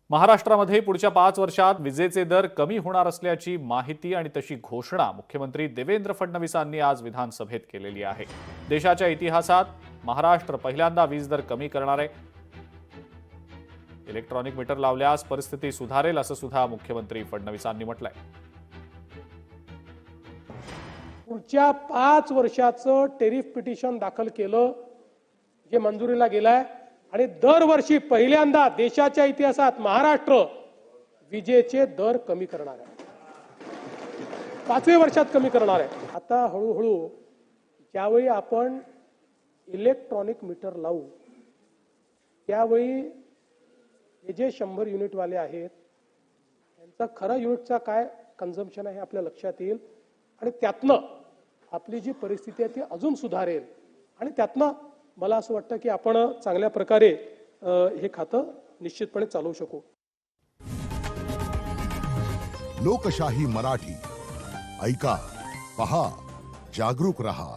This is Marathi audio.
महाराष्ट्रामध्ये पुढच्या 5 वर्षात विजेचे दर कमी होणार असल्याची माहिती आणि तशी घोषणा मुख्यमंत्री देवेंद्र फडणवीसांनी आज विधानसभेत केलेली आहे। देशाच्या इतिहासात महाराष्ट्र पहिल्यांदा वीज दर कमी करणार आहे। इलेक्ट्रॉनिक मीटर लावल्यास परिस्थिती सुधारेल असं सुद्धा मुख्यमंत्री फडणवीसांनी म्हटलंय। पुढच्या 5 वर्षाचं टेरिफ पिटिशन दाखल केलं, जे मंजुरीला गेलाय आणि दरवर्षी पहिल्यांदा देशाच्या इतिहासात महाराष्ट्र विजेचे दर कमी करणार आहे। 5व्या वर्षात कमी करणार आहे। आता हळूहळू ज्यावेळी आपण इलेक्ट्रॉनिक मीटर लावू त्यावेळी हे जे 100 युनिट वाले आहेत त्यांचा खरा युनिटचा काय कन्झम्पशन आहे आपल्या लक्षात येईल आणि त्यातनं आपली जी परिस्थिती आहे ती अजून सुधारेल आणि त्यातनं मला असं वाटतं की आपण चांगल्या प्रकारे हे खातं निश्चितपणे चालवू शकू। लोकशाही मराठी ऐका, पहा, जागरूक रहा।